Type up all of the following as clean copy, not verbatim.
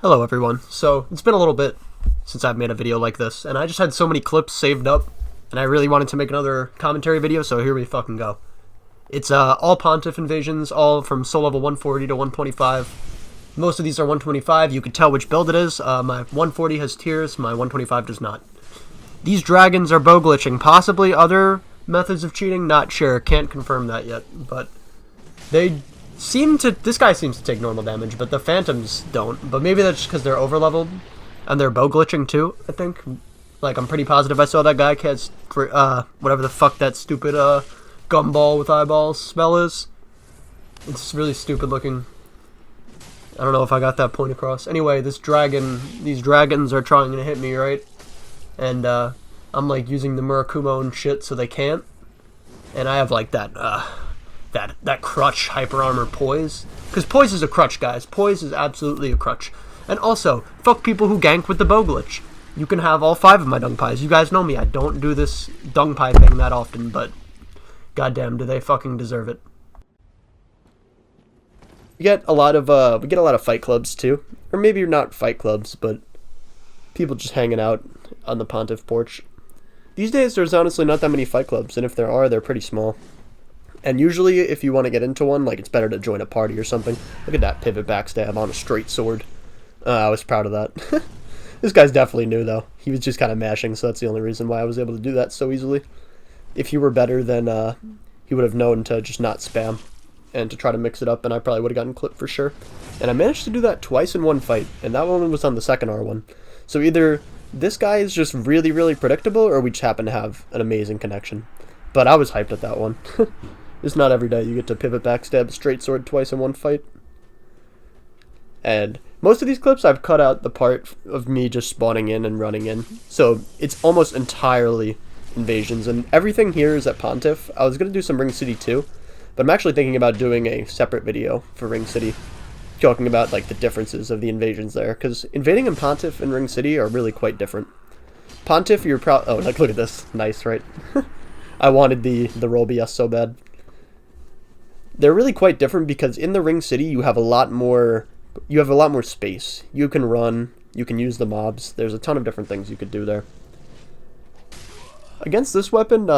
Hello everyone. So it's been a little bit since I've made a video like this, and I just had so many clips saved up, and I really wanted to make another commentary video, so here we fucking go. It's all Pontiff invasions, all from soul level 140 to 125. Most of these are 125. You can tell which build it is. My 140 has tiers, my 125 does not. These dragons are bow glitching, possibly other methods of cheating, not sure, can't confirm that yet, but they seem to, this guy seems to take normal damage, but the phantoms don't. But maybe that's just because they're overleveled and they're bow glitching too, I think. Like, I'm pretty positive I saw that guy cast whatever the fuck that stupid gumball with eyeballs spell is. It's really stupid looking. I don't know if I got that point across. Anyway, these dragons are trying to hit me, right? And I'm like using the Murakumo and shit so they can't. And I have like that crutch hyper armor poise, because poise is a crutch, guys. Poise is absolutely a crutch. And also, fuck people who gank with the bow glitch. You can have all 5 of my dung pies. You guys know me, I don't do this dung pie thing that often, but goddamn, do they fucking deserve it. We get a lot of fight clubs too, or maybe you're not fight clubs, but people just hanging out on the Pontiff porch. These days, there's honestly not that many fight clubs, and if there are, they're pretty small. And usually, if you want to get into one, like, it's better to join a party or something. Look at that pivot backstab on a straight sword. I was proud of that. This guy's definitely new, though. He was just kind of mashing, so that's the only reason why I was able to do that so easily. If he were better, then he would have known to just not spam and to try to mix it up, and I probably would have gotten clipped for sure. And I managed to do that twice in one fight, and that one was on the second R1. So either this guy is just really, really predictable, or we just happen to have an amazing connection. But I was hyped at that one. It's not every day you get to pivot backstab straight sword twice in one fight. And most of these clips I've cut out the part of me just spawning in and running in. So it's almost entirely invasions, and everything here is at Pontiff. I was going to do some Ring City too, but I'm actually thinking about doing a separate video for Ring City, talking about like the differences of the invasions there, because invading in Pontiff and Ring City are really quite different. Pontiff, you're oh, like, look at this. Nice, right? I wanted the roll BS so bad. They're really quite different because in the Ring City you have a lot more space. You can run, you can use the mobs. There's a ton of different things you could do there. Against this weapon,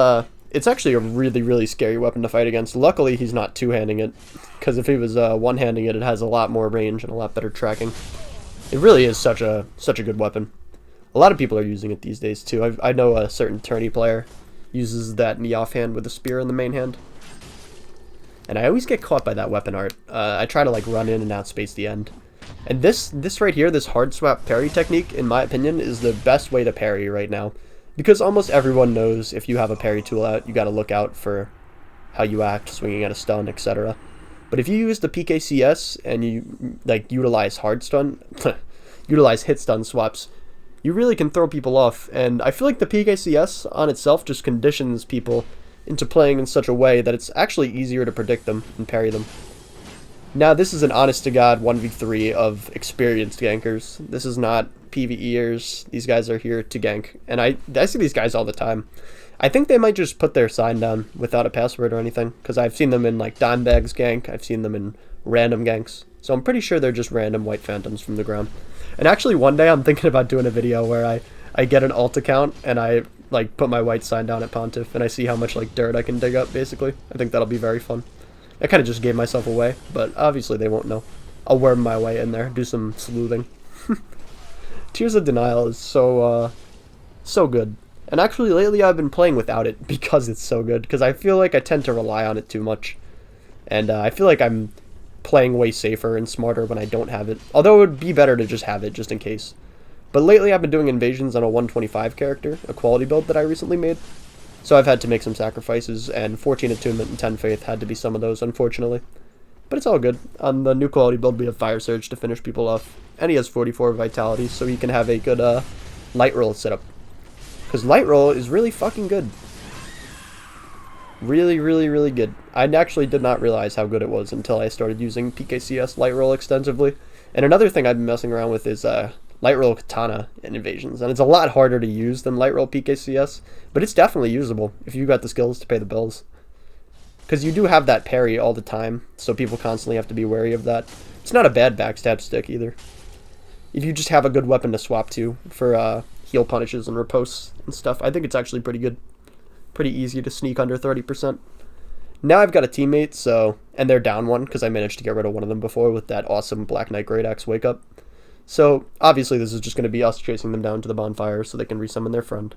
it's actually a really, really scary weapon to fight against. Luckily, he's not two-handing it, because if he was one-handing it, it has a lot more range and a lot better tracking. It really is such a good weapon. A lot of people are using it these days too. I know a certain tourney player uses that in the offhand with a spear in the main hand. And I always get caught by that weapon art. I try to like run in and outspace the end. And this right here, this hard swap parry technique, in my opinion, is the best way to parry right now. Because almost everyone knows if you have a parry tool out, you gotta look out for how you act, swinging at a stun, etc. But if you use the PKCS and you like utilize hard stun, utilize hit stun swaps, you really can throw people off. And I feel like the PKCS on itself just conditions people into playing in such a way that it's actually easier to predict them and parry them. Now, this is an honest-to-God 1v3 of experienced gankers. This is not PvEers. These guys are here to gank. And I see these guys all the time. I think they might just put their sign down without a password or anything, because I've seen them in, like, Dimebags gank. I've seen them in random ganks. So I'm pretty sure they're just random white phantoms from the ground. And actually, one day I'm thinking about doing a video where I get an alt account and I like put my white sign down at Pontiff and I see how much like dirt I can dig up, basically. I think that'll be very fun. I kind of just gave myself away, but obviously they won't know. I'll worm my way in there, do some sleuthing. Tears of Denial is so good. And actually lately I've been playing without it because it's so good, because I feel like I tend to rely on it too much. And I feel like I'm playing way safer and smarter when I don't have it. Although it would be better to just have it, just in case. But lately I've been doing invasions on a 125 character, a quality build that I recently made. So I've had to make some sacrifices, and 14 Attunement and 10 Faith had to be some of those, unfortunately. But it's all good. On the new quality build we have Fire Surge to finish people off, and he has 44 Vitality, so he can have a good light roll setup. Because light roll is really fucking good. Really, really, really good. I actually did not realize how good it was until I started using PKCS light roll extensively. And another thing I've been messing around with is light roll katana in invasions, and it's a lot harder to use than light roll PKCS, but it's definitely usable if you got the skills to pay the bills. Because you do have that parry all the time, so people constantly have to be wary of that. It's not a bad backstab stick either. if you just have a good weapon to swap to for heal punishes and riposts and stuff, I think it's actually pretty good. Pretty easy to sneak under 30%. Now I've got a teammate, so, and they're down one because I managed to get rid of one of them before with that awesome Black Knight Great Axe wake up. So obviously this is just going to be us chasing them down to the bonfire so they can resummon their friend.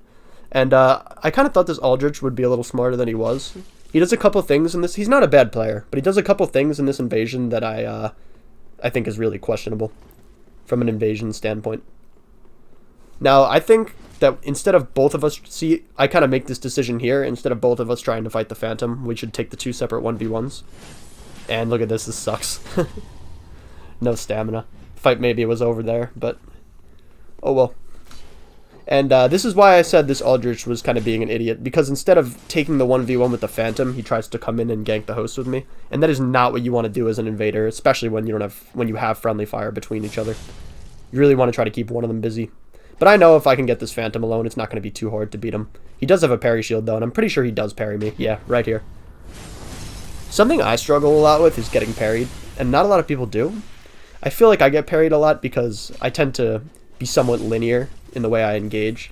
And I kind of thought this Aldrich would be a little smarter than he was. He does a couple things in this. He's not a bad player, but he does a couple things in this invasion that I think is really questionable from an invasion standpoint. Now, I think that instead of both of us, see, I kind of make this decision here, instead of both of us trying to fight the Phantom, we should take the 2 separate 1v1s. And look at this sucks. No stamina. Fight maybe was over there, but oh well. And this is why I said this Aldrich was kind of being an idiot, because instead of taking the 1v1 with the Phantom, he tries to come in and gank the host with me, and that is not what you want to do as an invader, especially when you have friendly fire between each other. You really want to try to keep one of them busy. But I know if I can get this Phantom alone, it's not going to be too hard to beat him. He does have a parry shield, though, and I'm pretty sure he does parry me. Yeah, right here. Something I struggle a lot with is getting parried, and not a lot of people do. I feel like I get parried a lot because I tend to be somewhat linear in the way I engage.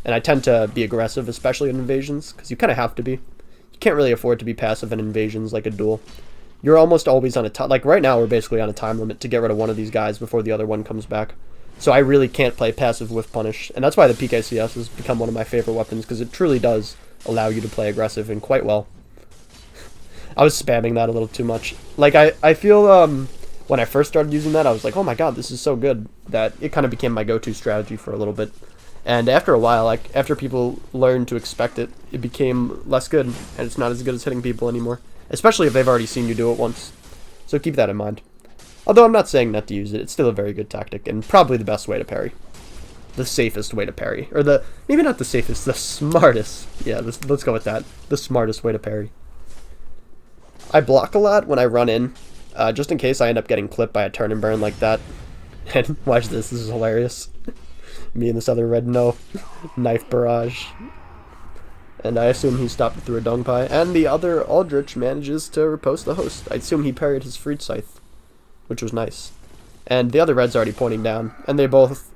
And I tend to be aggressive, especially in invasions, because you kind of have to be. You can't really afford to be passive in invasions like a duel. You're almost always on a time... Like, right now, we're basically on a time limit to get rid of one of these guys before the other one comes back. So I really can't play passive with punish, and that's why the PKCS has become one of my favorite weapons, because it truly does allow you to play aggressive and quite well. I was spamming that a little too much. Like, I feel, when I first started using that, I was like, oh my god, this is so good, that it kind of became my go-to strategy for a little bit. And after a while, like, after people learned to expect it, it became less good, and it's not as good as hitting people anymore. Especially if they've already seen you do it once. So keep that in mind. Although I'm not saying not to use it, it's still a very good tactic, and probably the best way to parry. The safest way to parry. Or maybe not the safest, the smartest. Yeah, let's go with that. The smartest way to parry. I block a lot when I run in, just in case I end up getting clipped by a turn and burn like that. And watch this is hilarious. Me and this other red knife barrage. And I assume he stopped through a dung pie. And the other Aldrich manages to riposte the host. I assume he parried his Freed Scythe, which was nice. And the other red's already pointing down, and they're both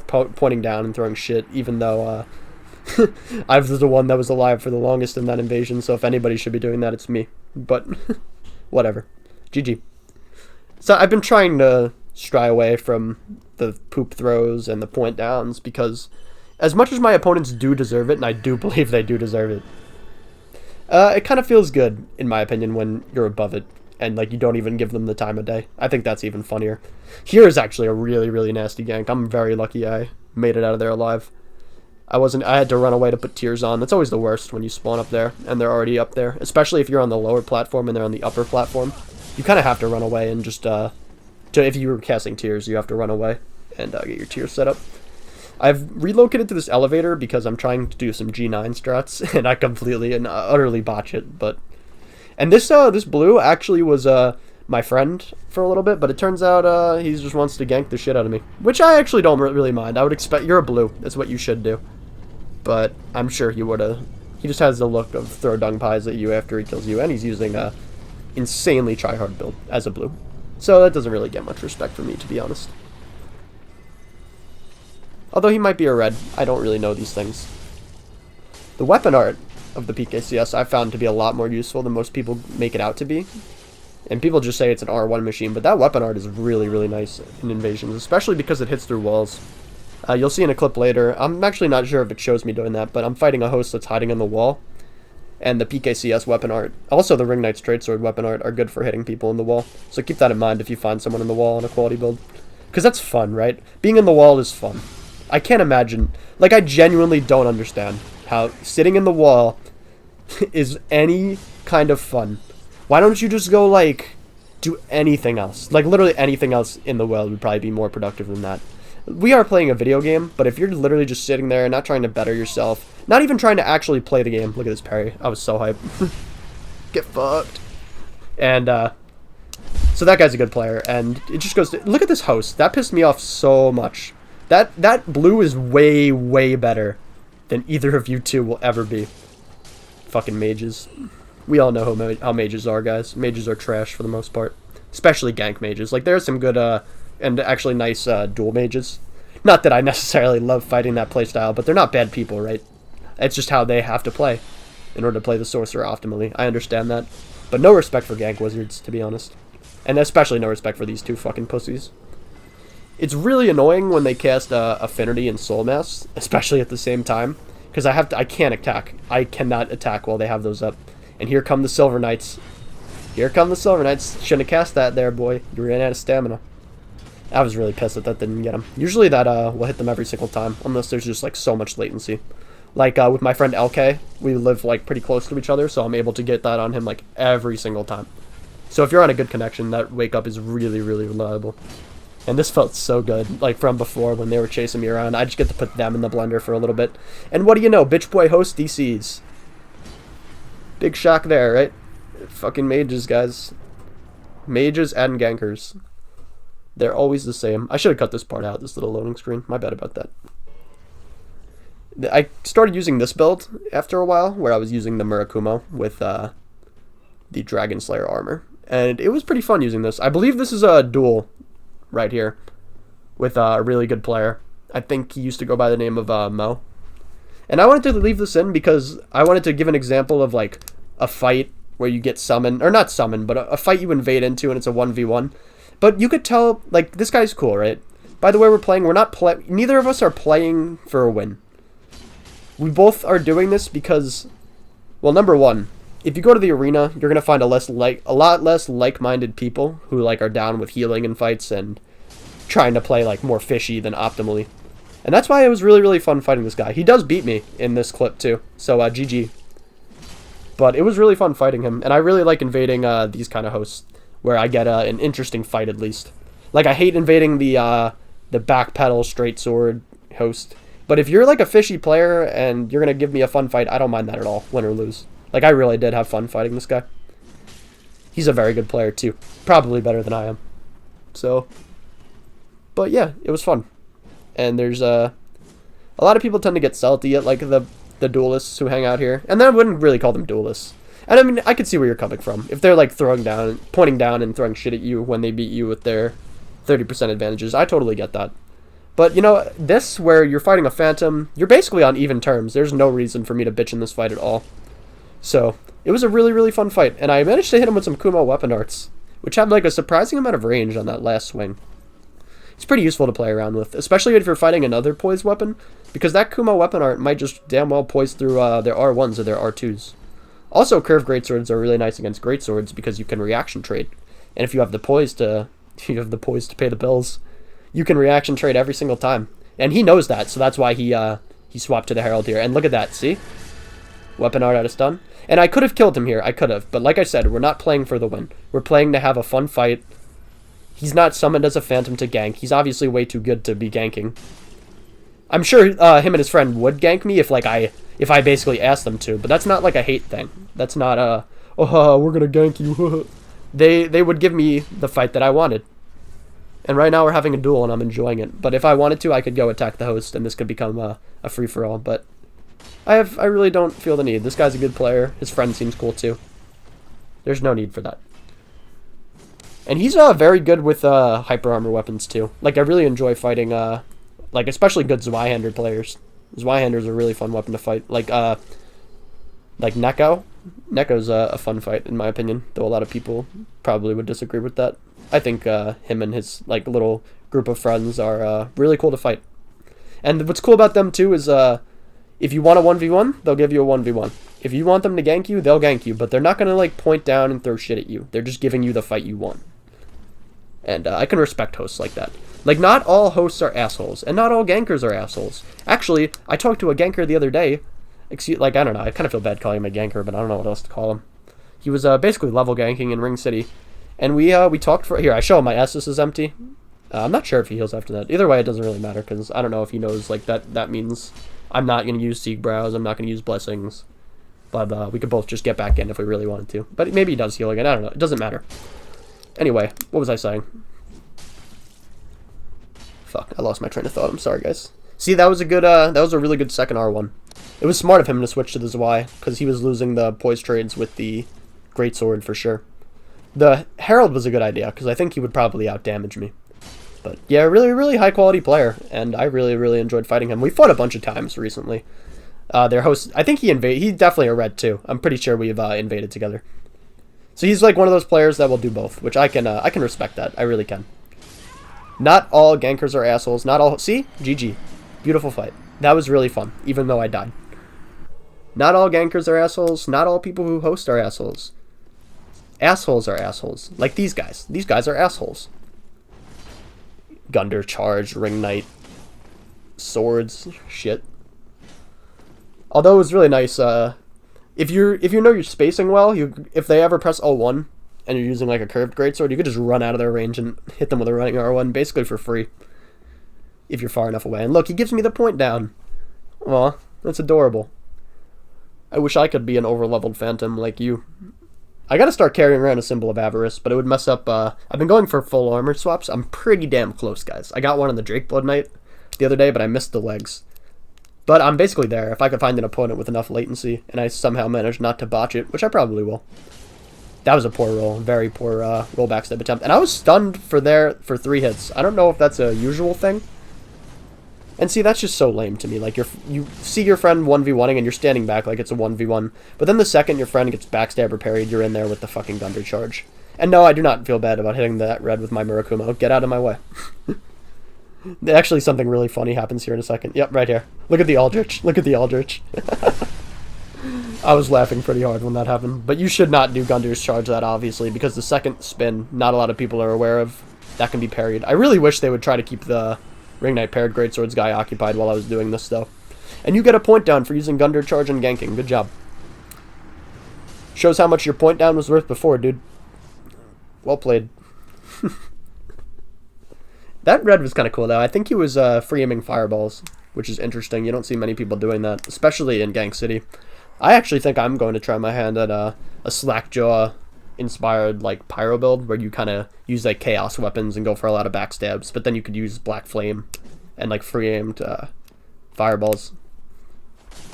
pointing down and throwing shit, even though I was the one that was alive for the longest in that invasion, so if anybody should be doing that, it's me. But whatever. GG. So I've been trying to stray away from the poop throws and the point downs, because as much as my opponents do deserve it, and I do believe they do deserve it, it kind of feels good, in my opinion, when you're above it. And, like, you don't even give them the time of day. I think that's even funnier. Here is actually a really, really nasty gank. I'm very lucky I made it out of there alive. I had to run away to put tears on. That's always the worst when you spawn up there and they're already up there. Especially if you're on the lower platform and they're on the upper platform. You kind of have to run away and just, if you were casting tears, you have to run away and get your tears set up. I've relocated to this elevator because I'm trying to do some G9 strats, and I completely and utterly botch it, but... And this blue actually was my friend for a little bit, but it turns out he just wants to gank the shit out of me, which I actually don't really mind. I would expect you're a blue. That's what you should do. But I'm sure he would have. He just has the look of throw dung pies at you after he kills you, and he's using a insanely tryhard build as a blue. So that doesn't really get much respect from me, to be honest. Although he might be a red. I don't really know these things. The weapon art of the PKCS I found to be a lot more useful than most people make it out to be. And people just say it's an R1 machine, but that weapon art is really, really nice in invasions, especially because it hits through walls. You'll see in a clip later. I'm actually not sure if it shows me doing that, but I'm fighting a host that's hiding in the wall. And the PKCS weapon art, also the Ring Knight Straight Sword weapon art, are good for hitting people in the wall. So keep that in mind if you find someone in the wall on a quality build. Because that's fun, right? Being in the wall is fun. I can't imagine, like, I genuinely don't understand how sitting in the wall is any kind of fun. Why don't you just go, like, do anything else? Like, literally anything else in the world would probably be more productive than that. We are playing a video game, but if you're literally just sitting there and not trying to better yourself, not even trying to actually play the game. Look at this parry. I was so hyped. Get fucked. And, so that guy's a good player, and it just goes to, look at this host. That pissed me off so much. That blue is way, way better than either of you two will ever be. Fucking mages. We all know how mages are, guys. Mages are trash for the most part. Especially gank mages. Like, there are some good and actually nice dual mages. Not that I necessarily love fighting that playstyle, but they're not bad people, right? It's just how they have to play in order to play the sorcerer optimally. I understand that. But no respect for gank wizards, to be honest. And especially no respect for these two fucking pussies. It's really annoying when they cast Affinity and Soul Mass, especially at the same time. Because I can't attack. I cannot attack while they have those up. And here come the Silver Knights. Here come the Silver Knights. Shouldn't have cast that there, boy. You ran out of stamina. I was really pissed that didn't get him. Usually that will hit them every single time, unless there's just like so much latency. Like with my friend LK, we live like pretty close to each other, so I'm able to get that on him like every single time. So if you're on a good connection, that wake up is really, really reliable. And this felt so good, like from before when they were chasing me around. I just get to put them in the blender for a little bit. And what do you know, bitch boy host DCs. Big shock there, right? Fucking mages, guys. Mages and gankers. They're always the same. I should have cut this part out, this little loading screen. My bad about that. I started using this build after a while, where I was using the Murakumo with the Dragon Slayer armor. And it was pretty fun using this. I believe this is a duel right here with a really good player. I think he used to go by the name of Mo. And I wanted to leave this in because I wanted to give an example of like a fight where you get summoned, or not summoned, but a fight you invade into and it's a 1v1. But you could tell, like, this guy's cool, right? By the way we're playing, neither of us are playing for a win. We both are doing this because, well, number one, if you go to the arena, you're gonna find a lot less like-minded people who like are down with healing in fights and trying to play like more fishy than optimally. And that's why it was really, really fun fighting this guy. He does beat me in this clip too, so GG. But it was really fun fighting him, and I really like invading these kind of hosts where I get an interesting fight at least. Like I hate invading the back pedal straight sword host. But if you're like a fishy player and you're going to give me a fun fight, I don't mind that at all, win or lose. Like, I really did have fun fighting this guy. He's a very good player, too. Probably better than I am. So, but yeah, it was fun. And there's a lot of people tend to get salty at, like, the duelists who hang out here. And then I wouldn't really call them duelists. And I mean, I could see where you're coming from. If they're, like, pointing down and throwing shit at you when they beat you with their 30% advantages, I totally get that. But, you know, this, where you're fighting a phantom, you're basically on even terms. There's no reason for me to bitch in this fight at all. So, it was a really, really fun fight. And I managed to hit him with some Kumo weapon arts, which had, like, a surprising amount of range on that last swing. It's pretty useful to play around with, especially if you're fighting another poise weapon, because that Kumo weapon art might just damn well poise through their R1s or their R2s. Also, curved greatswords are really nice against greatswords because you can reaction trade. And if you have the poise to pay the bills, you can reaction trade every single time. And he knows that, so that's why he swapped to the Herald here. And look at that, see? Weapon art out of stun. And I could have killed him here, I could have. But like I said, we're not playing for the win. We're playing to have a fun fight. He's not summoned as a phantom to gank. He's obviously way too good to be ganking. I'm sure him and his friend would gank me if I basically asked them to. But that's not like a hate thing. That's not we're gonna gank you. They would give me the fight that I wanted. And right now we're having a duel and I'm enjoying it. But if I wanted to, I could go attack the host and this could become a free-for-all. But I really don't feel the need. This guy's a good player. His friend seems cool too. There's no need for that. And he's very good with hyper armor weapons too. Like, I really enjoy fighting, like, especially good Zweihander players. Zweihander's a really fun weapon to fight. Like Neko. Neko's a fun fight, in my opinion, though a lot of people probably would disagree with that. I think him and his like little group of friends are really cool to fight. And what's cool about them too is if you want a 1v1, they'll give you a 1v1. If you want them to gank you, they'll gank you, but they're not gonna like point down and throw shit at you. They're just giving you the fight you want. And I can respect hosts like that. Like, not all hosts are assholes, and not all gankers are assholes. Actually, I talked to a ganker the other day. I don't know, I kind of feel bad calling him a ganker, but I don't know what else to call him. He was basically level ganking in Ring City. And we talked for... Here, I show him my Estus is empty. I'm not sure if he heals after that. Either way, it doesn't really matter, because I don't know if he knows, like, that means I'm not going to use Sieg Brows, I'm not going to use Blessings. But we could both just get back in if we really wanted to. But maybe he does heal again, I don't know, it doesn't matter. Anyway, what was I saying? Fuck, I lost my train of thought, I'm sorry, guys. See, that was a really good second R1. It was smart of him to switch to the Zwei, because he was losing the poise trades with the Greatsword for sure. The Herald was a good idea, because I think he would probably outdamage me. But yeah, really, really high quality player, and I really, really enjoyed fighting him. We fought a bunch of times recently. Their host, I think he's definitely a red too. I'm pretty sure we've invaded together. So he's like one of those players that will do both, which I can respect that. I really can. Not all gankers are assholes. Not all. See? GG. Beautiful fight. That was really fun, even though I died. Not all gankers are assholes. Not all people who host are assholes. Assholes are assholes. Like these guys. These guys are assholes. Gunder, charge, ring knight, swords, shit. Although it was really nice, if you know your spacing well, if they ever press L1 and you're using like a curved greatsword, you could just run out of their range and hit them with a running R1 basically for free. If you're far enough away. And look, he gives me the point down. Aw, that's adorable. I wish I could be an overleveled phantom like you. I gotta start carrying around a symbol of avarice, but it would mess up, I've been going for full armor swaps. I'm pretty damn close, guys. I got one on the Drake Blood Knight the other day, but I missed the legs. But I'm basically there. If I could find an opponent with enough latency, and I somehow manage not to botch it, which I probably will. That was a poor roll. Very poor roll backstep attempt. And I was stunned for 3 hits. I don't know if that's a usual thing. And see, that's just so lame to me. Like, you see your friend 1v1ing and you're standing back like it's a 1v1. But then the second your friend gets backstab or parried, you're in there with the fucking Gunder charge. And no, I do not feel bad about hitting that red with my Murakumo. Get out of my way. Actually, something really funny happens here in a second. Yep, right here. Look at the Aldrich. Look at the Aldrich. I was laughing pretty hard when that happened. But you should not do Gunder's charge that, obviously, because the second spin, not a lot of people are aware of. That can be parried. I really wish they would try to keep the Ring Knight paired Greatswords guy occupied while I was doing this, though. And you get a point down for using Gunder charge and ganking. Good job. Shows how much your point down was worth before, dude. Well played. That red was kind of cool, though. I think he was free-aiming fireballs, which is interesting. You don't see many people doing that, especially in Gank City. I actually think I'm going to try my hand at a Slackjaw-inspired like pyro build, where you kind of use like chaos weapons and go for a lot of backstabs, but then you could use Black Flame and like free-aimed fireballs.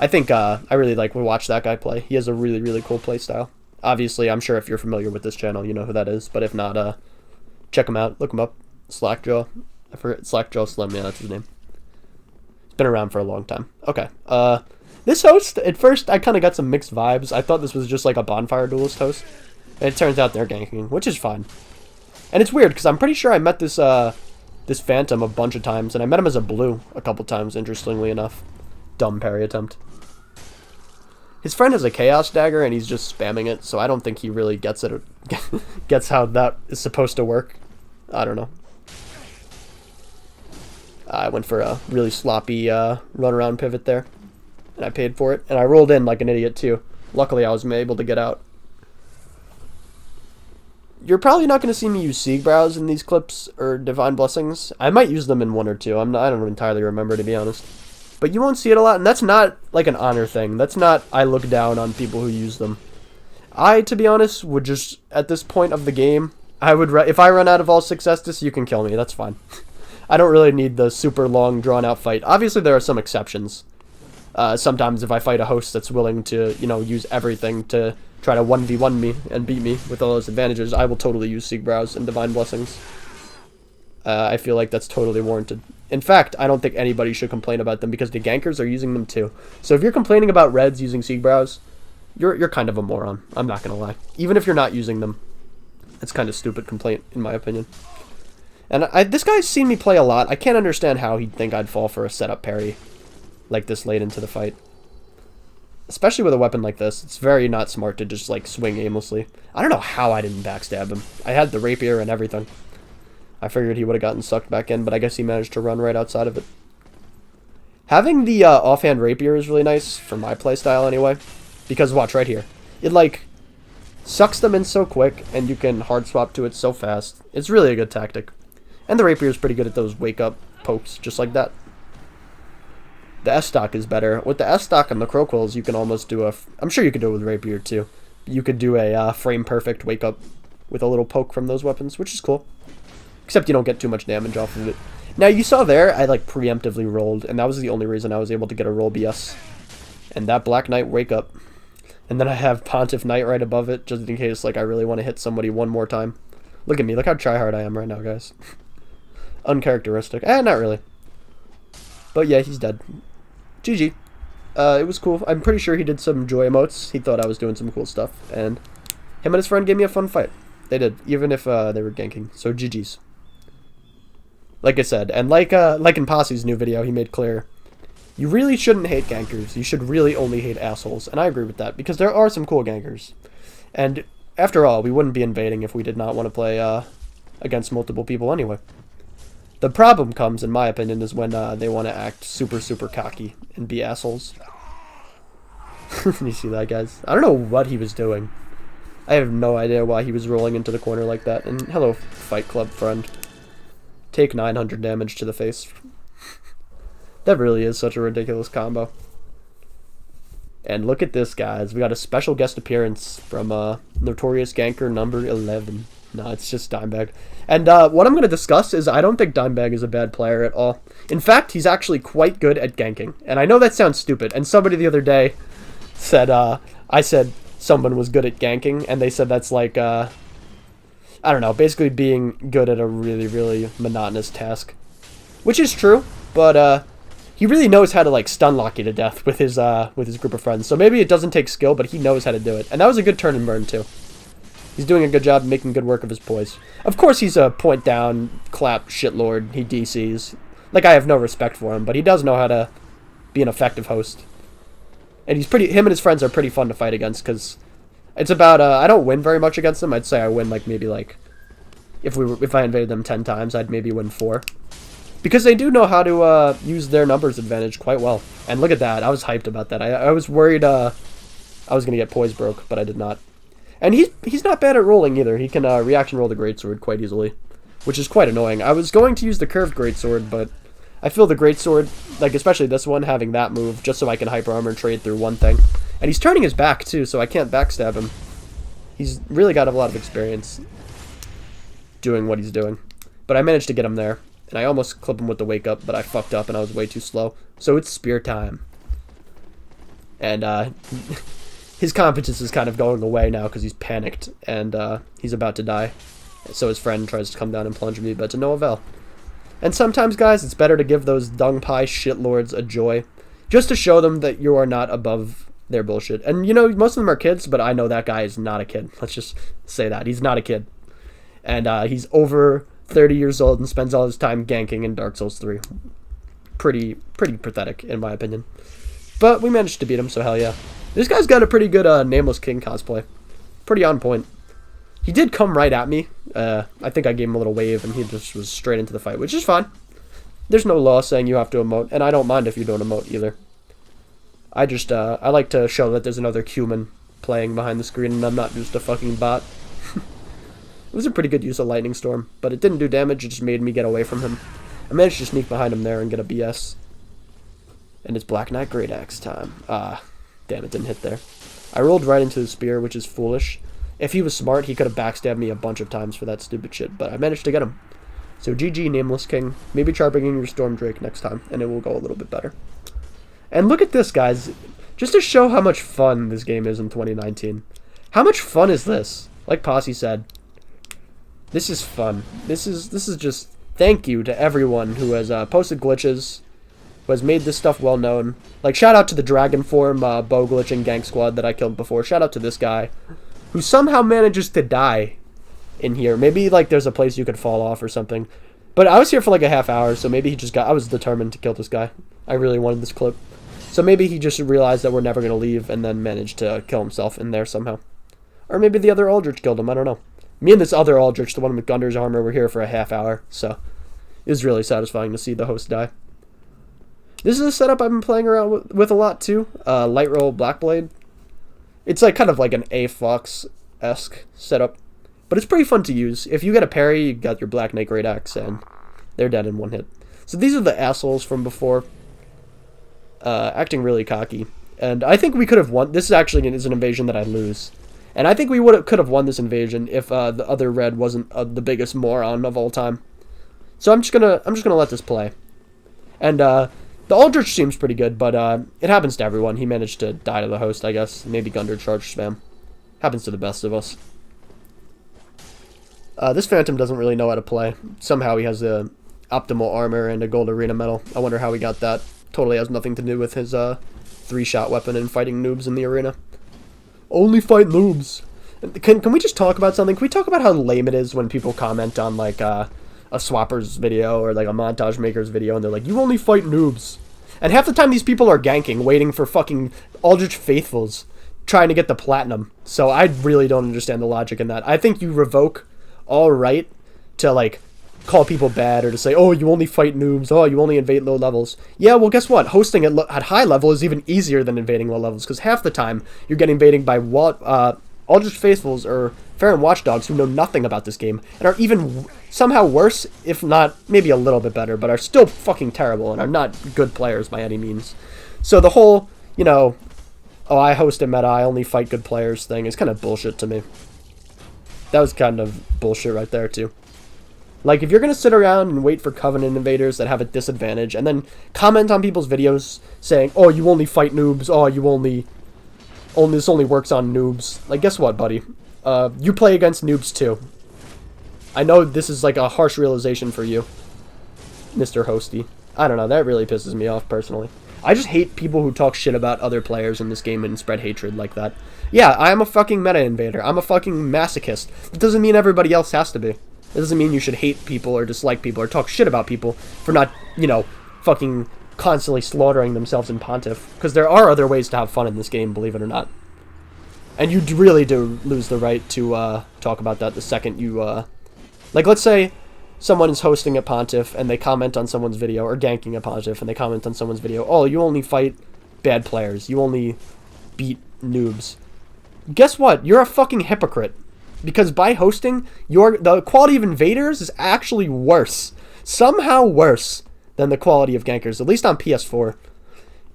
I think I really like to watch that guy play. He has a really, really cool play style. Obviously, I'm sure if you're familiar with this channel, you know who that is, but if not, check him out. Look him up. Slackjaw. I forget. Slackjaw Slim. Yeah, that's his name. He's been around for a long time. Okay. This host, at first, I kind of got some mixed vibes. I thought this was just like a bonfire duelist host. And it turns out they're ganking, which is fine. And it's weird, because I'm pretty sure I met this this Phantom a bunch of times, and I met him as a blue a couple times, interestingly enough. Dumb parry attempt. His friend has a Chaos Dagger, and he's just spamming it, so I don't think he really gets it, gets how that is supposed to work. I don't know. I went for a really sloppy runaround pivot there, and I paid for it. And I rolled in like an idiot, too. Luckily, I was able to get out. You're probably not going to see me use Siegbrows in these clips, or Divine Blessings. I might use them in one or two. I don't entirely remember, to be honest. But you won't see it a lot, and that's not like an honor thing. That's not I look down on people who use them. I, to be honest, would just, at this point of the game, I would, if I run out of all 6 Estus, you can kill me. That's fine. I don't really need the super long, drawn-out fight. Obviously, there are some exceptions. Sometimes if I fight a host that's willing to, use everything to try to 1v1 me and beat me with all those advantages, I will totally use Siegbrows and Divine Blessings. I feel like that's totally warranted. In fact, I don't think anybody should complain about them because the gankers are using them too. So if you're complaining about reds using Siegbrows, you're kind of a moron. I'm not going to lie. Even if you're not using them. It's kind of a stupid complaint, in my opinion. And this guy's seen me play a lot. I can't understand how he'd think I'd fall for a setup parry like this late into the fight. Especially with a weapon like this. It's very not smart to just, like, swing aimlessly. I don't know how I didn't backstab him. I had the rapier and everything. I figured he would have gotten sucked back in, but I guess he managed to run right outside of it. Having the offhand rapier is really nice, for my playstyle anyway. Because, watch, right here. It, like, sucks them in so quick, and you can hard swap to it so fast. It's really a good tactic. And the rapier is pretty good at those wake-up pokes, just like that. The S-Stock is better. With the S-Stock and the Crowquills, you can almost do I'm sure you could do it with rapier, too. You could do a frame-perfect wake-up with a little poke from those weapons, which is cool. Except you don't get too much damage off of it. Now, you saw there, I, like, preemptively rolled, and that was the only reason I was able to get a roll BS. And that Black Knight wake-up. And then I have Pontiff Knight right above it, just in case, like, I really want to hit somebody one more time. Look at me. Look how tryhard I am right now, guys. Uncharacteristic. Not really. But yeah, he's dead. GG. It was cool. I'm pretty sure he did some joy emotes. He thought I was doing some cool stuff. And him and his friend gave me a fun fight. They did, even if they were ganking. So GG's. Like I said, and like in Posse's new video, he made clear, you really shouldn't hate gankers. You should really only hate assholes. And I agree with that, because there are some cool gankers. And after all, we wouldn't be invading if we did not want to play against multiple people anyway. The problem comes, in my opinion, is when they want to act super, super cocky and be assholes. You see that, guys? I don't know what he was doing. I have no idea why he was rolling into the corner like that. And hello, Fight Club friend. Take 900 damage to the face. That really is such a ridiculous combo. And look at this, guys. We got a special guest appearance from Notorious Ganker number 11. No, it's just Dimebag. And what I'm going to discuss is I don't think Dimebag is a bad player at all. In fact, he's actually quite good at ganking. And I know that sounds stupid. And somebody the other day said, I said someone was good at ganking. And they said that's like, I don't know, basically being good at a really, really monotonous task. Which is true, but he really knows how to like stun lock you to death with his group of friends. So maybe it doesn't take skill, but he knows how to do it. And that was a good turn and burn too. He's doing a good job making good work of his poise. Of course he's a point down, clap, shitlord. He DCs. Like, I have no respect for him, but he does know how to be an effective host. And him and his friends are pretty fun to fight against, because it's about, I don't win very much against them. I'd say I win maybe if I invaded them 10 times, I'd maybe win 4. Because they do know how to use their numbers advantage quite well. And look at that. I was hyped about that. I was worried I was going to get poise broke, but I did not. And he's not bad at rolling either. He can reaction roll the greatsword quite easily, which is quite annoying. I was going to use the curved greatsword, but I feel the greatsword, like especially this one, having that move, just so I can hyper armor and trade through one thing. And he's turning his back too, so I can't backstab him. He's really got a lot of experience doing what he's doing. But I managed to get him there, and I almost clip him with the wake up, but I fucked up and I was way too slow. So it's spear time. And his competence is kind of going away now because he's panicked and he's about to die. So his friend tries to come down and plunge me, but to no avail. And sometimes, guys, it's better to give those dung pie shitlords a joy, just to show them that you are not above their bullshit. And, you know, most of them are kids, but I know that guy is not a kid. Let's just say that. He's not a kid. And he's over 30 years old and spends all his time ganking in Dark Souls 3. Pretty pathetic, in my opinion. But we managed to beat him, so hell yeah. This guy's got a pretty good Nameless King cosplay. Pretty on point. He did come right at me. I think I gave him a little wave and he just was straight into the fight, which is fine. There's no law saying you have to emote, and I don't mind if you don't emote either. I just, I like to show that there's another human playing behind the screen and I'm not just a fucking bot. It was a pretty good use of Lightning Storm, but it didn't do damage, it just made me get away from him. I managed to sneak behind him there and get a BS. And it's Black Knight Great Axe time. Damn, it didn't hit there. I rolled right into the spear, which is foolish. If he was smart, he could have backstabbed me a bunch of times for that stupid shit, but I managed to get him. So GG, Nameless King. Maybe try bringing your Storm Drake next time, and it will go a little bit better. And look at this, guys. Just to show how much fun this game is in 2019. How much fun is this? Like Posse said, this is fun. This is just thank you to everyone who has posted glitches, who has made this stuff well known. Like, shout out to the Dragon Form bow glitching gank squad that I killed before. Shout out to this guy, who somehow manages to die in here. Maybe, like, there's a place you could fall off or something. But I was here for, like, a half hour, so maybe he just got... I was determined to kill this guy. I really wanted this clip. So maybe he just realized that we're never going to leave and then managed to kill himself in there somehow. Or maybe the other Aldrich killed him, I don't know. Me and this other Aldrich, the one with Gundar's armor, were here for a half hour, so it was really satisfying to see the host die. This is a setup I've been playing around with a lot, too. Light Roll Blackblade. It's like kind of like an A-Fox-esque setup. But it's pretty fun to use. If you get a parry, you got your Black Knight Great Axe, and they're dead in one hit. So these are the assholes from before. Acting really cocky. And I think we could have won. This actually is an invasion that I lose. And I think we could have won this invasion if the other red wasn't the biggest moron of all time. So I'm just gonna let this play. And the Aldrich seems pretty good, but it happens to everyone. He managed to die to the host, I guess. Maybe Gundar charge spam. Happens to the best of us. This Phantom doesn't really know how to play. Somehow he has a optimal armor and a gold arena medal. I wonder how he got that. Totally has nothing to do with his 3-shot weapon and fighting noobs in the arena. Only fight noobs. Can we just talk about something? Can we talk about how lame it is when people comment on like a Swapper's video or like a Montage Maker's video and they're like, you only fight noobs. And half the time these people are ganking, waiting for fucking Aldrich Faithfuls, trying to get the platinum. So I really don't understand the logic in that. I think you revoke all right to like call people bad or to say, oh, you only fight noobs, oh, you only invade low levels. Yeah, well, guess what? Hosting at high level is even easier than invading low levels, because half the time you're getting invaded by Aldrich Faithfuls or Farron Watchdogs who know nothing about this game and are even somehow worse, if not maybe a little bit better, but are still fucking terrible and are not good players by any means. So the whole, you know, oh, I host a meta, I only fight good players thing is kind of bullshit to me. That was kind of bullshit right there, too. Like, if you're going to sit around and wait for Covenant invaders that have a disadvantage and then comment on people's videos saying, oh, you only fight noobs, oh, you only this only works on noobs. Like, guess what, buddy? You play against noobs, too. I know this is like a harsh realization for you, Mr. Hosty. I don't know, that really pisses me off, personally. I just hate people who talk shit about other players in this game and spread hatred like that. Yeah, I am a fucking meta invader. I'm a fucking masochist. It doesn't mean everybody else has to be. It doesn't mean you should hate people or dislike people or talk shit about people for not, you know, fucking constantly slaughtering themselves in Pontiff. Because there are other ways to have fun in this game, believe it or not. And you really do lose the right to talk about that the second you, like, let's say someone is hosting a Pontiff and they comment on someone's video, or ganking a Pontiff and they comment on someone's video, oh, you only fight bad players, you only beat noobs. Guess what? You're a fucking hypocrite. Because by hosting, the quality of invaders is actually worse. Somehow worse than the quality of gankers, at least on PS4.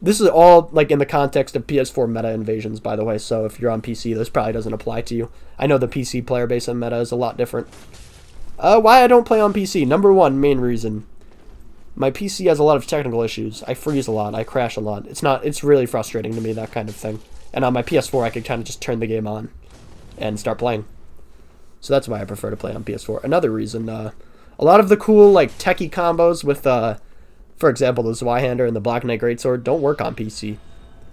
This is all, like, in the context of PS4 meta invasions, by the way, so if you're on PC, this probably doesn't apply to you. I know the PC player base on meta is a lot different. Why I don't play on PC? Number one main reason. My PC has a lot of technical issues. I freeze a lot. I crash a lot. It's really frustrating to me, that kind of thing. And on my PS4, I could kind of just turn the game on and start playing. So that's why I prefer to play on PS4. Another reason, a lot of the cool, like, techie combos with, for example, the Zweihander and the Black Knight Greatsword don't work on PC,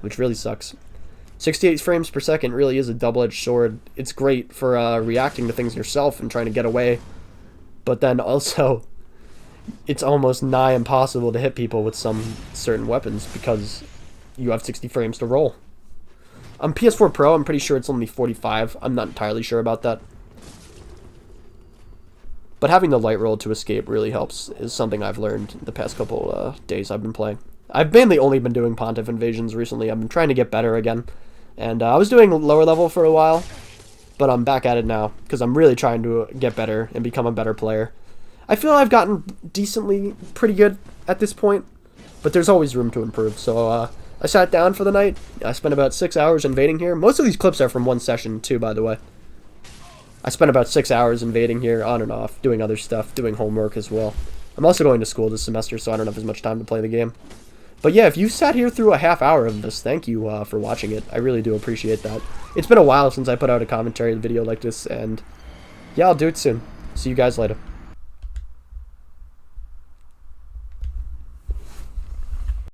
which really sucks. 68 frames per second really is a double-edged sword. It's great for reacting to things yourself and trying to get away, but then also it's almost nigh impossible to hit people with some certain weapons because you have 60 frames to roll. On PS4 Pro, I'm pretty sure it's only 45. I'm not entirely sure about that. But having the light roll to escape really helps, is something I've learned the past couple days I've been playing. I've mainly only been doing Pontiff invasions recently. I've been trying to get better again. And I was doing lower level for a while, but I'm back at it now, because I'm really trying to get better and become a better player. I feel I've gotten decently pretty good at this point, but there's always room to improve. So I sat down for the night. I spent about 6 hours invading here. Most of these clips are from one session, too, by the way. I spent about 6 hours invading here, on and off, doing other stuff, doing homework as well. I'm also going to school this semester, so I don't have as much time to play the game. But yeah, if you sat here through a half hour of this, thank you for watching it. I really do appreciate that. It's been a while since I put out a commentary video like this, and yeah, I'll do it soon. See you guys later.